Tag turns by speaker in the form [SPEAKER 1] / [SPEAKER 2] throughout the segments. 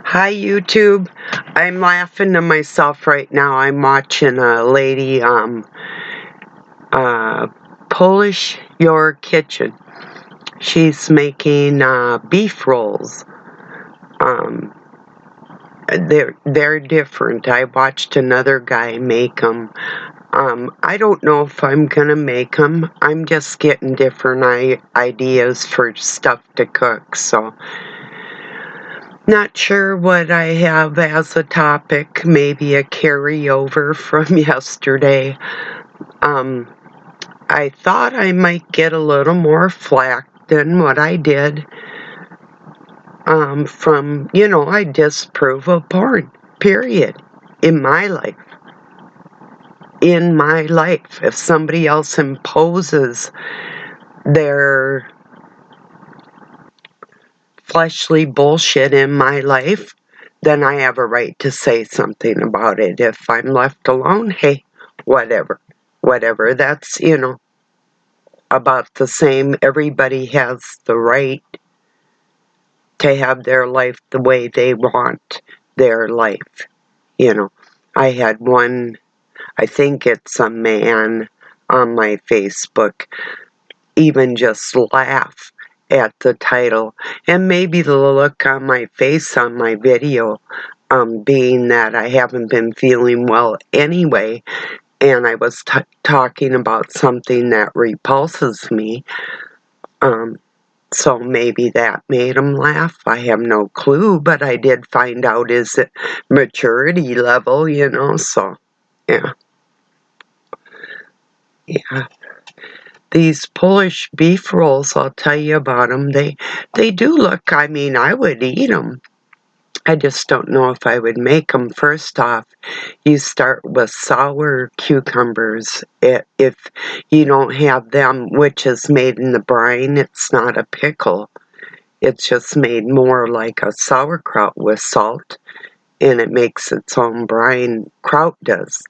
[SPEAKER 1] Hi, YouTube. I'm laughing to myself right now. I'm watching a lady, polish your kitchen. She's making, beef rolls. Um, they're different. I watched another guy make them. I don't know if I'm gonna make them. I'm just getting different ideas for stuff to cook, so. Not sure what I have as a topic, maybe a carryover from yesterday. Um, I thought I might get a little more flack than what I did from, I disapprove of porn, period, in my life. In my life, if somebody else imposes their fleshly bullshit in my life, then I have a right to say something about it. If I'm left alone, hey, whatever. Whatever. That's, about the same. Everybody has the right to have their life the way they want their life. I had one, I think it's a man on my Facebook, even just laugh at the title, and maybe the look on my face on my video, being that I haven't been feeling well anyway, and I was talking about something that repulses me, so maybe that made him laugh. I have no clue, but I did find out his maturity level, so yeah. Yeah. These Polish beef rolls, I'll tell you about them. They do look, I mean, I would eat them. I just don't know if I would make them. First off, you start with sour cucumbers. If you don't have them, which is made in the brine, it's not a pickle. It's just made more like a sauerkraut with salt, and it makes its own brine. Kraut does.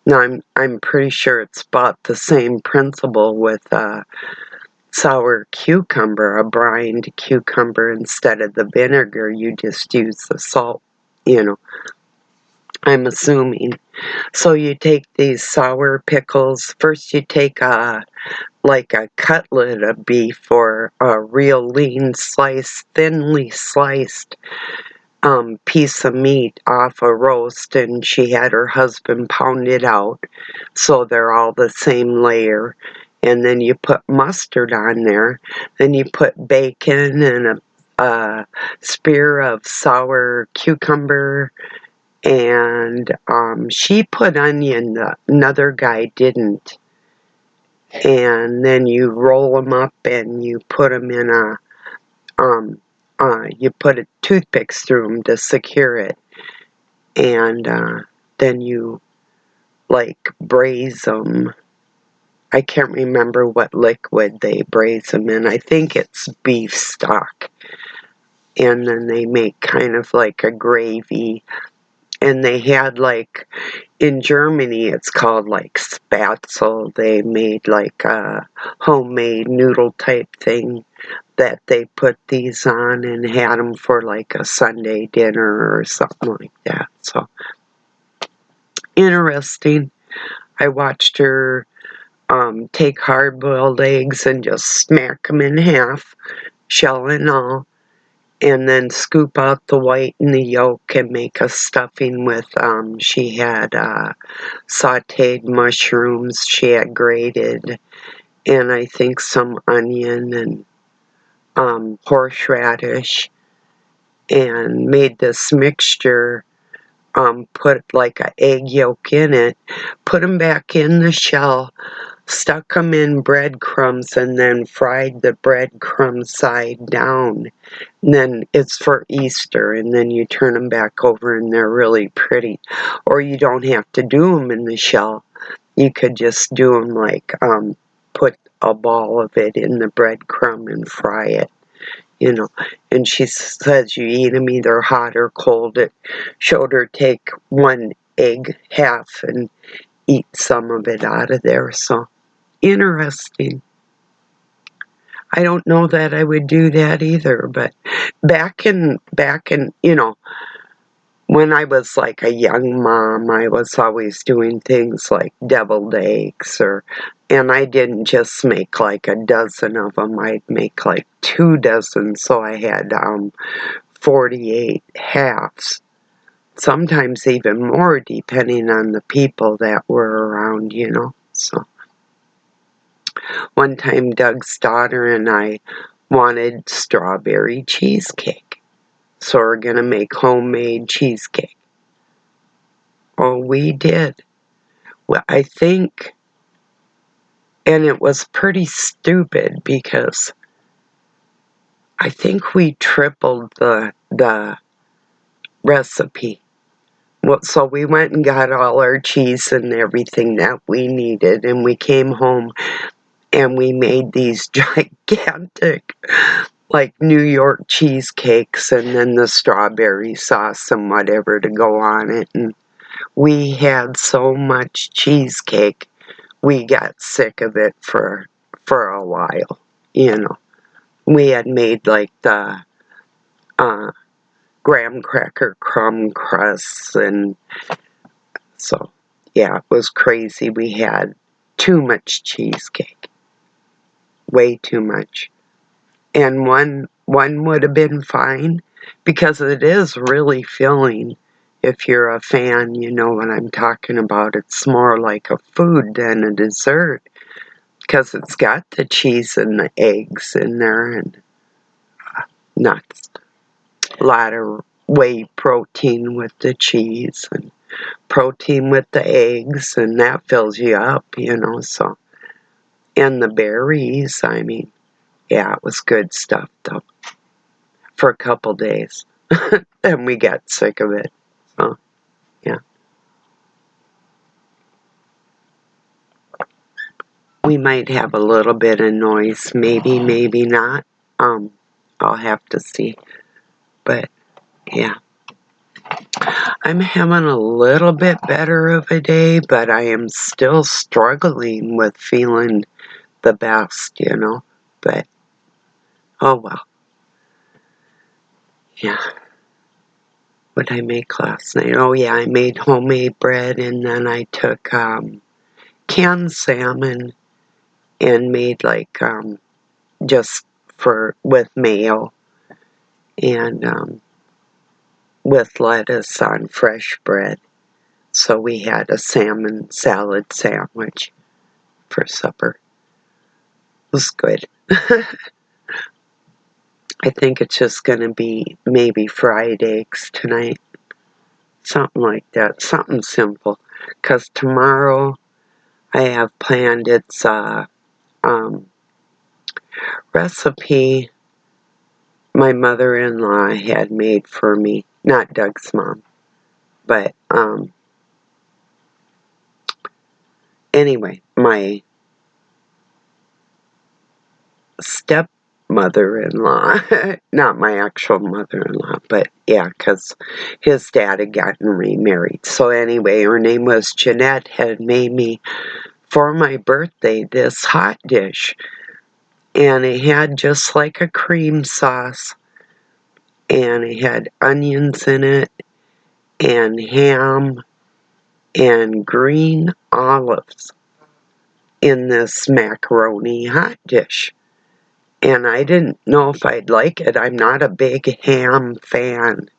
[SPEAKER 1] Now I'm pretty sure it's about the same principle with sour cucumber, a brined cucumber. Instead of the vinegar, you just use the salt, I'm assuming. So you take these sour pickles. First you take like a cutlet of beef or a real lean slice, thinly sliced piece of meat off a roast, and she had her husband pound it out so they're all the same layer. And then you put mustard on there. Then you put bacon and a spear of sour cucumber, and she put onion. Another guy didn't. And then you roll them up and you put them in you put toothpicks through them to secure it, and then you braise them. I can't remember what liquid they braise them in. I think it's beef stock, and then they make kind of like a gravy. And they had in Germany, it's called Spatzel. They made a homemade noodle type thing that they put these on and had them for a Sunday dinner or something like that. So interesting. I watched her take hard-boiled eggs and just smack them in half, shell and all, and then scoop out the white and the yolk and make a stuffing with, she had sauteed mushrooms she had grated, and I think some onion and horseradish, and made this mixture, put a egg yolk in it, put them back in the shell, stuck them in breadcrumbs, and then fried the breadcrumb side down. And then it's for Easter, and then you turn them back over and they're really pretty. Or you don't have to do them in the shell. You could just do them put a ball of it in the breadcrumb and fry it. And she says you eat them either hot or cold. It showed her take one egg half and eat some of it out of there. So interesting. I don't know that I would do that either, but back in when I was like a young mom, I was always doing things like deviled eggs, and I didn't just make like a dozen of them. I'd make like 2 dozen, so I had 48 halves. Sometimes even more, depending on the people that were around, you know. So one time, Doug's daughter and I wanted strawberry cheesecake, so we're gonna make homemade cheesecake. Oh, we did. Well, I think, and it was pretty stupid because I think we tripled the recipe. Well, so we went and got all our cheese and everything that we needed, and we came home and we made these gigantic, like New York cheesecakes, and then the strawberry sauce and whatever to go on it. And we had so much cheesecake, we got sick of it for a while, you know. We had made like the graham cracker crumb crusts, and so yeah, it was crazy. We had too much cheesecake, way too much, and one would have been fine because it is really filling. If you're a fan, you know what I'm talking about. It's more like a food than a dessert because it's got the cheese and the eggs in there and nuts. A lot of whey protein with the cheese and protein with the eggs, and that fills you up, you know. So, and the berries, I mean, yeah, it was good stuff though for a couple days. Then we got sick of it. So, yeah. We might have a little bit of noise, maybe, maybe not. I'll have to see. But yeah. I'm having a little bit better of a day, but I am still struggling with feeling the best, you know. But oh well. Yeah. What did I make last night? Oh yeah, I made homemade bread, and then I took canned salmon and made like just for with mayo and with lettuce on fresh bread. So we had a salmon salad sandwich for supper. It was good. I think it's just gonna be maybe fried eggs tonight. Something like that. Something simple. 'Cause tomorrow I have planned its recipe my mother-in-law had made for me. Not Doug's mom. But anyway, my stepmother-in-law, not my actual mother-in-law, but yeah, 'cause his dad had gotten remarried. So anyway, her name was Jeanette, had made me for my birthday this hot dish, and it had just like a cream sauce, and it had onions in it and ham and green olives in this macaroni hot dish. And I didn't know if I'd like it. I'm not a big ham fan.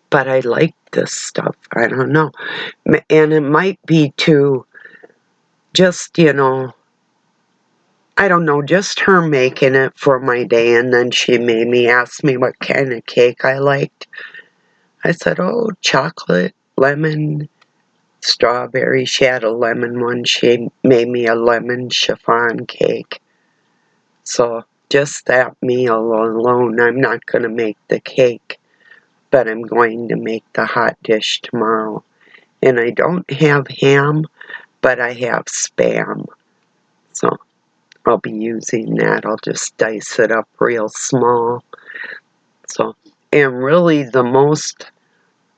[SPEAKER 1] But I like this stuff. I don't know. And it might be too, just, you know, I don't know, just her making it for my day. And then she made me ask me what kind of cake I liked. I said, oh, chocolate, lemon, strawberry. She had a lemon one. She made me a lemon chiffon cake. So just that meal alone, I'm not going to make the cake, but I'm going to make the hot dish tomorrow. And I don't have ham, but I have Spam. So I'll be using that. I'll just dice it up real small. So, and really the most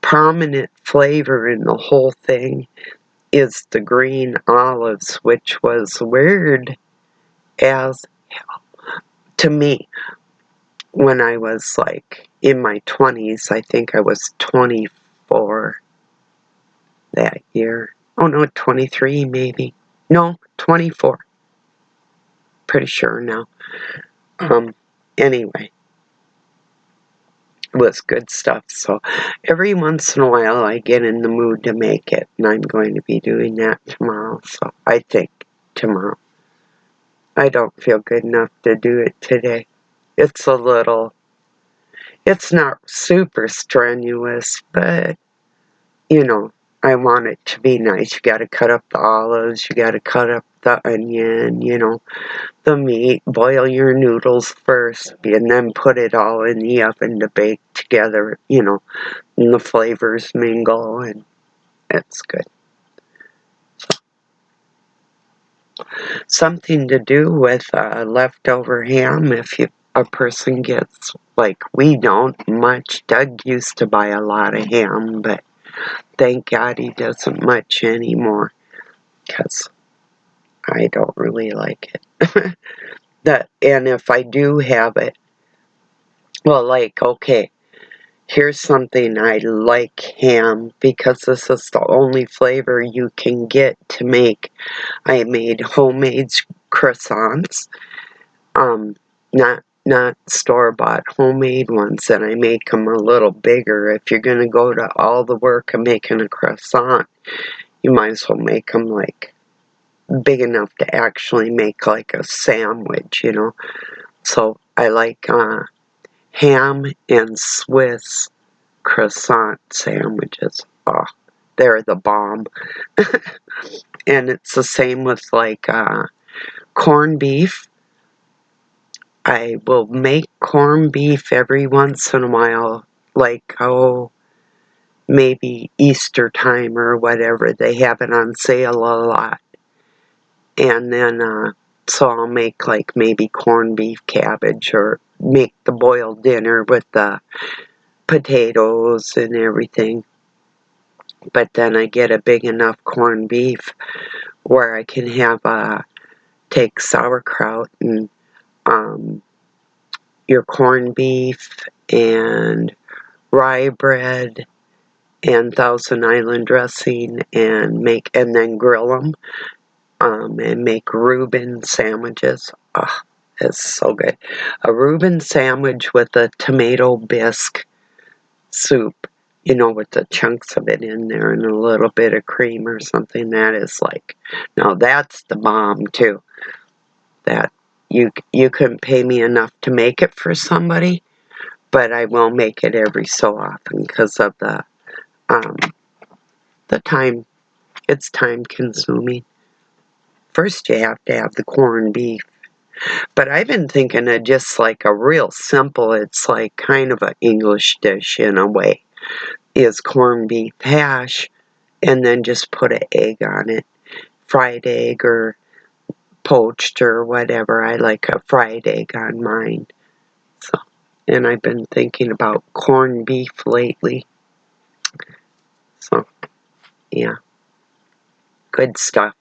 [SPEAKER 1] prominent flavor in the whole thing is the green olives, which was weird as hell to me. when I was like in my 20s. I think I was 24 that year. Oh no, 23 maybe. No, 24. Pretty sure now. Anyway, it was good stuff. So every once in a while I get in the mood to make it, and I'm going to be doing that tomorrow. So I think tomorrow. I don't feel good enough to do it today. It's not super strenuous, but you know, I want it to be nice. You gotta cut up the olives, you gotta cut up the onion, the meat, boil your noodles first, and then put it all in the oven to bake together, and the flavors mingle, and it's good. Something to do with leftover ham if a person gets, like we don't much. Doug used to buy a lot of ham, but thank God he doesn't much anymore, because I don't really like it. And if I do have it, well, like, okay, here's something I like ham, because this is the only flavor you can get to make. I made homemade croissants, not store-bought, homemade ones, and I make them a little bigger. If you're going to go to all the work of making a croissant, you might as well make them like big enough to actually make like a sandwich, So I like ham and Swiss croissant sandwiches. Oh, they're the bomb. And it's the same with like corned beef. I will make corned beef every once in a while, like, maybe Easter time or whatever. They have it on sale a lot. And then, so I'll make like maybe corned beef cabbage, or make the boiled dinner with the potatoes and everything. But then I get a big enough corned beef where I can have, take sauerkraut and, your corned beef and rye bread and Thousand Island dressing, and then grill them, and make Reuben sandwiches. Oh, it's so good. A Reuben sandwich with a tomato bisque soup, with the chunks of it in there and a little bit of cream or something. That is like, now that's the bomb too. That you couldn't pay me enough to make it for somebody, but I will make it every so often because of the time. It's time consuming. First you have to have the corned beef. But I've been thinking of just like a real simple, it's like kind of an English dish in a way, is corned beef hash, and then just put an egg on it. Fried egg or poached or whatever. I like a fried egg on mine. So, and I've been thinking about corned beef lately. So, yeah. Good stuff.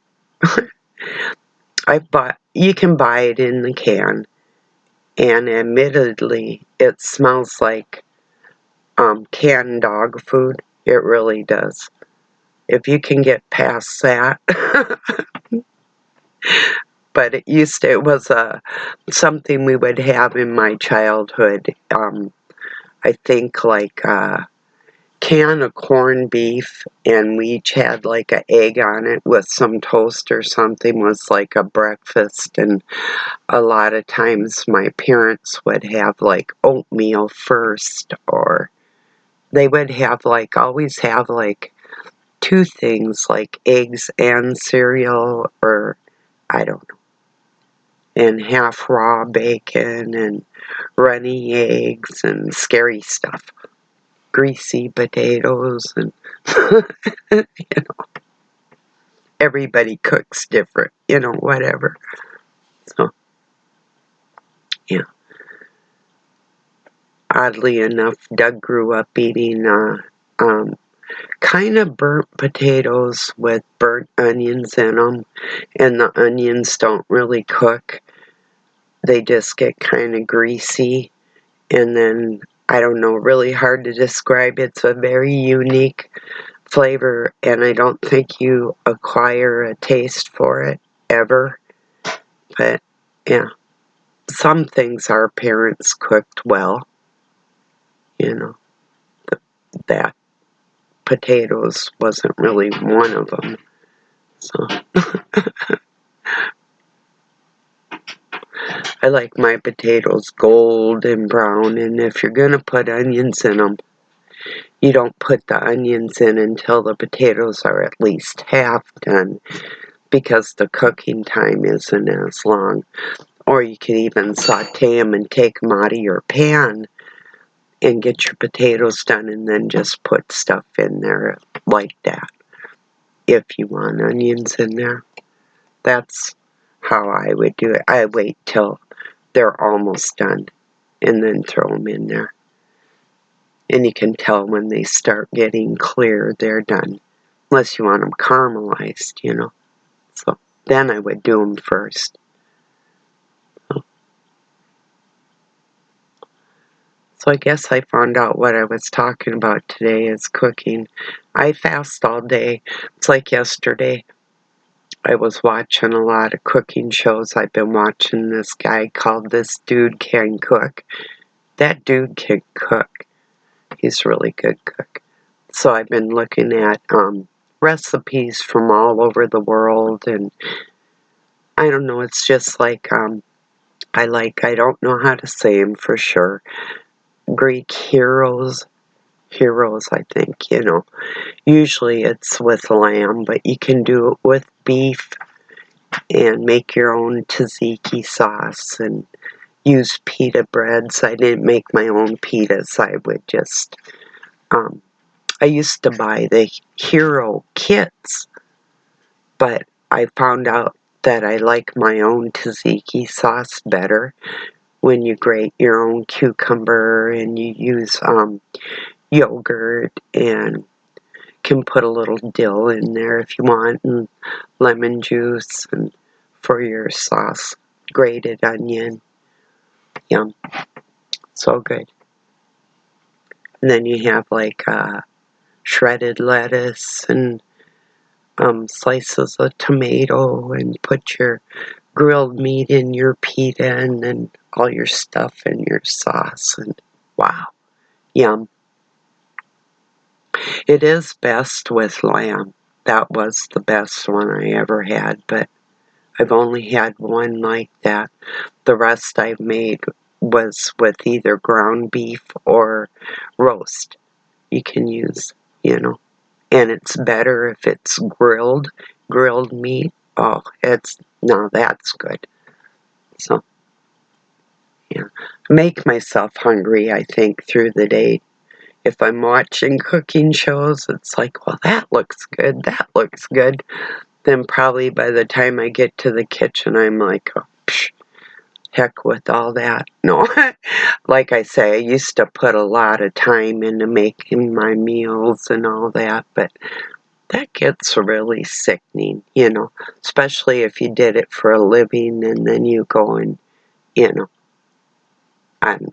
[SPEAKER 1] You can buy it in the can, and admittedly, it smells like canned dog food. It really does. If you can get past that. But it was something we would have in my childhood. I think like a can of corned beef, and we each had like an egg on it with some toast or something, was like a breakfast. And a lot of times my parents would have like oatmeal first, or they would have like, always have like two things, like eggs and cereal, or I don't know, and half raw bacon and runny eggs and scary stuff, greasy potatoes, and everybody cooks different, whatever. So, yeah. Oddly enough, Doug grew up eating kind of burnt potatoes with burnt onions in them, and the onions don't really cook. They just get kind of greasy, And then, I don't know, really hard to describe. It's a very unique flavor, and I don't think you acquire a taste for it ever. But yeah, some things our parents cooked well, you know, that potatoes wasn't really one of them. So I like my potatoes golden brown, and if you're gonna put onions in them, you don't put the onions in until the potatoes are at least half done, because the cooking time isn't as long. Or you can even saute them and take them out of your pan and get your potatoes done, and then just put stuff in there like that if you want onions in there. That's how I would do it. I wait till they're almost done and then throw them in there. And you can tell when they start getting clear, they're done. Unless you want them caramelized, you know. So then I would do them first. So I guess I found out what I was talking about today is cooking. I fast all day. It's like yesterday. I was watching a lot of cooking shows. I've been watching this guy called This Dude Can Cook. That dude can cook. He's a really good cook. So I've been looking at recipes from all over the world, and I don't know, it's just like, I don't know how to say them for sure. Greek heroes, I think, you know. Usually it's with lamb, but you can do it with beef and make your own tzatziki sauce and use pita breads. I didn't make my own pitas. I would just, I used to buy the hero kits, but I found out that I like my own tzatziki sauce better when you grate your own cucumber and you use yogurt, and can put a little dill in there if you want, and lemon juice, and for your sauce, grated onion. Yum. So good. And then you have like shredded lettuce and slices of tomato, and put your grilled meat in your pita, and then all your stuff in your sauce, and wow, yum. It is best with lamb. That was the best one I ever had, but I've only had one like that. The rest I've made was with either ground beef or roast. You can use, you know, and it's better if it's grilled meat. Oh, now that's good. So, yeah. Make myself hungry, I think, through the day. If I'm watching cooking shows, it's like, well, that looks good, that looks good. Then probably by the time I get to the kitchen, I'm like, oh, psh, heck with all that. No, like I say, I used to put a lot of time into making my meals and all that, but that gets really sickening, you know, especially if you did it for a living and then you go and, you know, I don't know.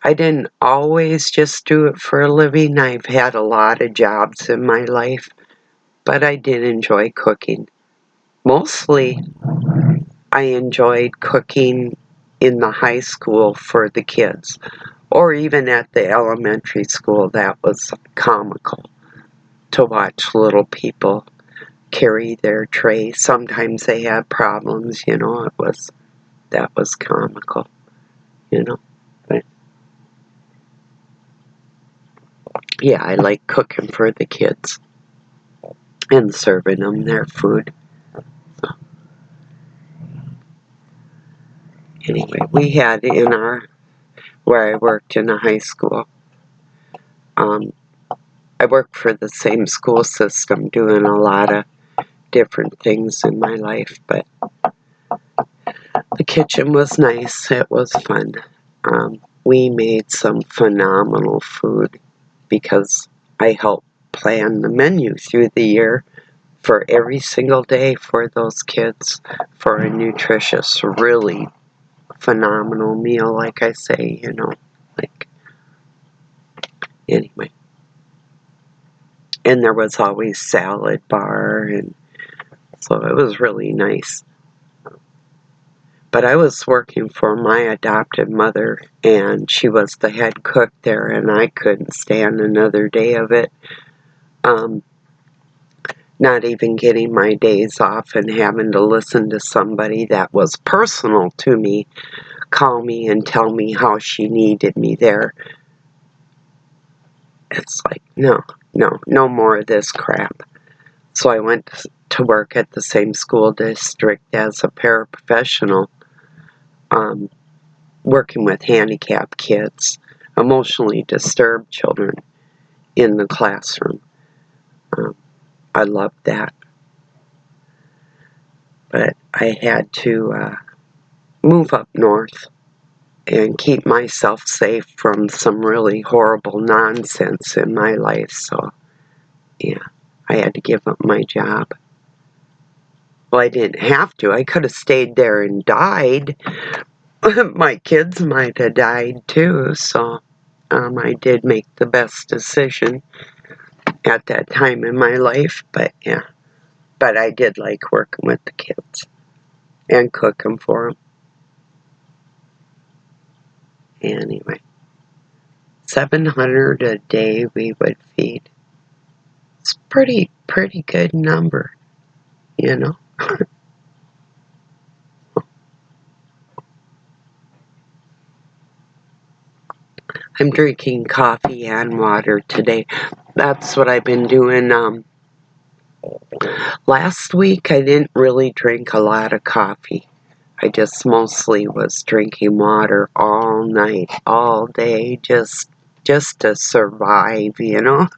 [SPEAKER 1] I didn't always just do it for a living. I've had a lot of jobs in my life, but I did enjoy cooking. Mostly, I enjoyed cooking in the high school for the kids, or even at the elementary school. That was comical to watch little people carry their tray. Sometimes they had problems, you know. That was comical, you know. But yeah, I like cooking for the kids and serving them their food. So, anyway, we had where I worked in a high school, um, I worked for the same school system doing a lot of different things in my life, but the kitchen was nice. It was fun. We made some phenomenal food because I helped plan the menu through the year for every single day for those kids for a nutritious, really phenomenal meal, like I say, you know. Anyway. And there was always salad bar, and so it was really nice. But I was working for my adopted mother, and she was the head cook there, and I couldn't stand another day of it. Not even getting my days off and having to listen to somebody that was personal to me call me and tell me how she needed me there. It's like, no more of this crap. So I went to work at the same school district as a paraprofessional, working with handicapped kids, emotionally disturbed children in the classroom. I loved that. But I had to move up north and keep myself safe from some really horrible nonsense in my life. So, yeah, I had to give up my job. Well, I didn't have to. I could have stayed there and died. My kids might have died too, so I did make the best decision at that time in my life, but yeah. But I did like working with the kids and cooking for them. Anyway, 700 a day we would feed. It's pretty good number, you know. I'm drinking coffee and water today. That's what I've been doing. Last week I didn't really drink a lot of coffee. I just mostly was drinking water all night, all day, just to survive, you know.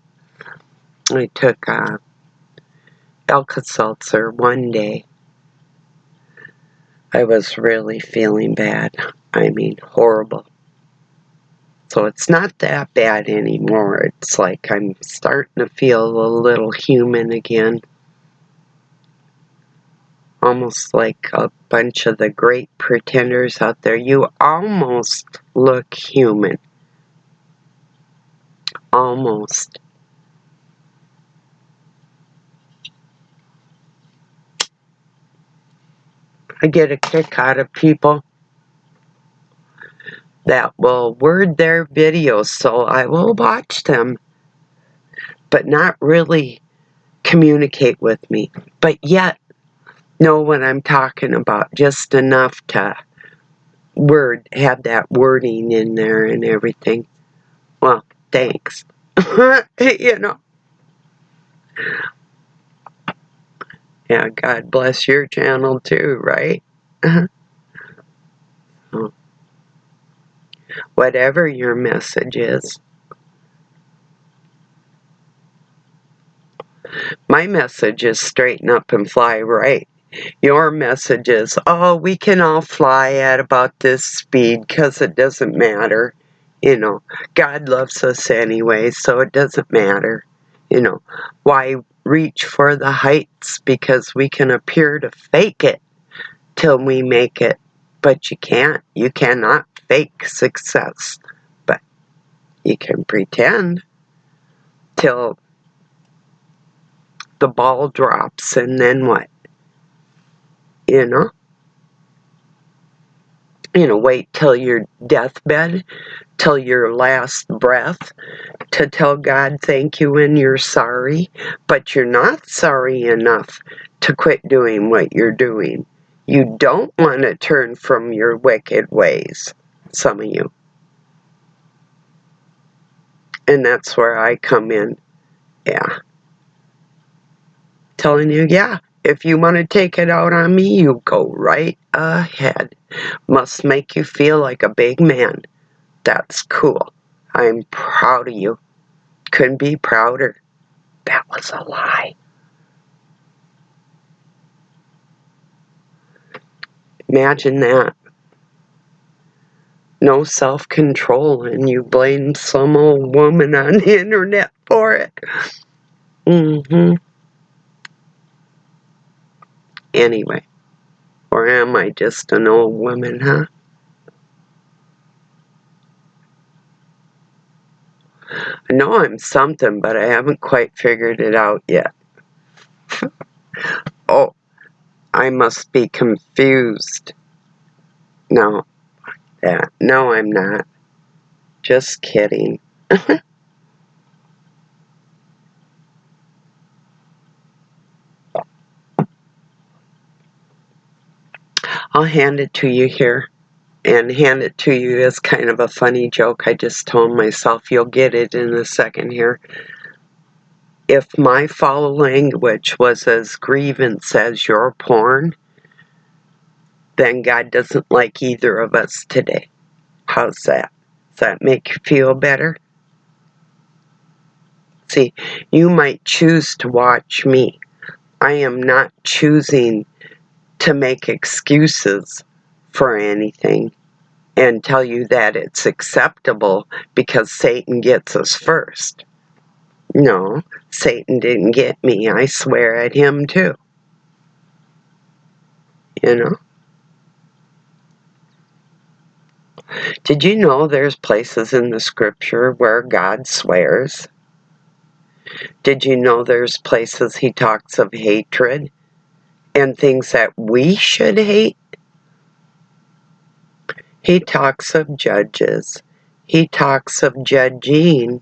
[SPEAKER 1] I took Alka-Seltzer one day. I was really feeling bad. I mean, horrible. So it's not that bad anymore. It's like I'm starting to feel a little human again. Almost like a bunch of the great pretenders out there. You almost look human. Almost. I get a kick out of people that will word their videos, so I will watch them, but not really communicate with me. But yet, know what I'm talking about, just enough to have that wording in there and everything. Well, thanks. You know. Yeah, God bless your channel too, right? So, whatever your message is. My message is straighten up and fly right. Your message is, oh, we can all fly at about this speed because it doesn't matter. You know, God loves us anyway, so it doesn't matter. You know, why reach for the heights? Because we can appear to fake it till we make it. But you can't. You cannot fake success. But you can pretend till the ball drops, and then what? You know? Wait till your deathbed, till your last breath, to tell God thank you and you're sorry, but you're not sorry enough to quit doing what you're doing. You don't want to turn from your wicked ways, some of you. And that's where I come in. Yeah. Telling you, yeah, if you want to take it out on me, you go right ahead. Must make you feel like a big man. That's cool. I'm proud of you. Couldn't be prouder. That was a lie. Imagine that. No self-control, and you blame some old woman on the internet for it. Anyway, or am I just an old woman, huh? I know I'm something, but I haven't quite figured it out yet. Oh, I must be confused. No, no, I'm not. Just kidding. I'll hand it to you here. And hand it to you as kind of a funny joke. I just told myself you'll get it in a second here. If my foul language was as grievance as your porn, then God doesn't like either of us today. How's that? Does that make you feel better? See, you might choose to watch me. I am not choosing to make excuses for anything and tell you that it's acceptable because Satan gets us first. No, Satan didn't get me. I swear at him too. You know? Did you know there's places in the scripture where God swears? Did you know there's places he talks of hatred and things that we should hate? He talks of judges. He talks of judging,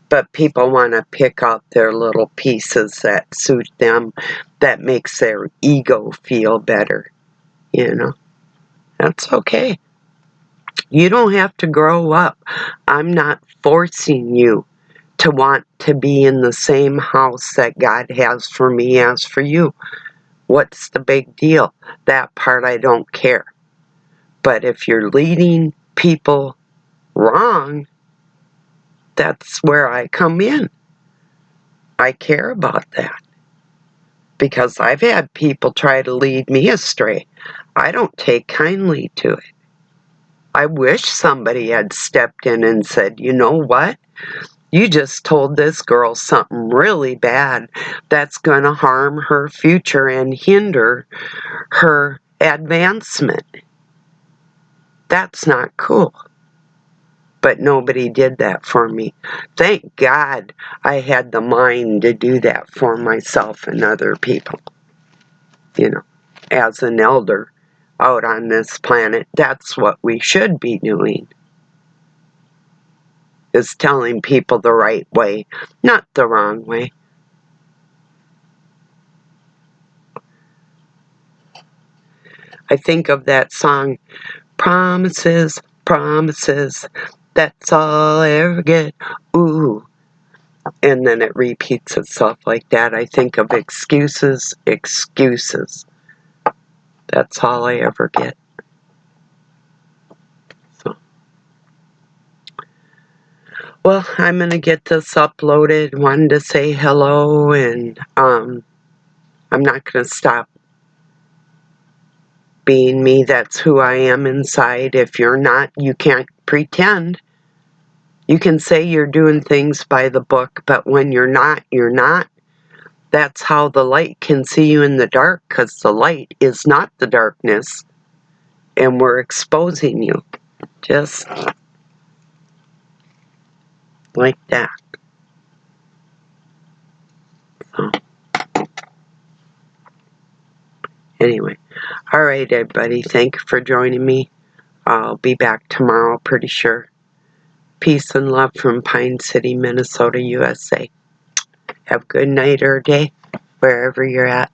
[SPEAKER 1] but people want to pick out their little pieces that suit them, that makes their ego feel better. You know? That's okay. You don't have to grow up. I'm not forcing you to want to be in the same house that God has for me as for you. What's the big deal? That part I don't care. But if you're leading people wrong, that's where I come in. I care about that. Because I've had people try to lead me astray. I don't take kindly to it. I wish somebody had stepped in and said, you know what? You just told this girl something really bad that's going to harm her future and hinder her advancement. That's not cool. But nobody did that for me. Thank God I had the mind to do that for myself and other people. You know, as an elder out on this planet, that's what we should be doing. Is telling people the right way, not the wrong way. I think of that song, Promises, promises, that's all I ever get, ooh. And then it repeats itself like that. I think of excuses, excuses. That's all I ever get. So, well, I'm going to get this uploaded. Wanted to say hello, and I'm not going to stop being me. That's who I am inside. If you're not, you can't pretend. You can say you're doing things by the book, but when you're not, you're not. That's how the light can see you in the dark, because the light is not the darkness, and we're exposing you. Just like that. So, anyway. Alright, everybody. Thank you for joining me. I'll be back tomorrow, pretty sure. Peace and love from Pine City, Minnesota, USA. Have a good night or day, wherever you're at.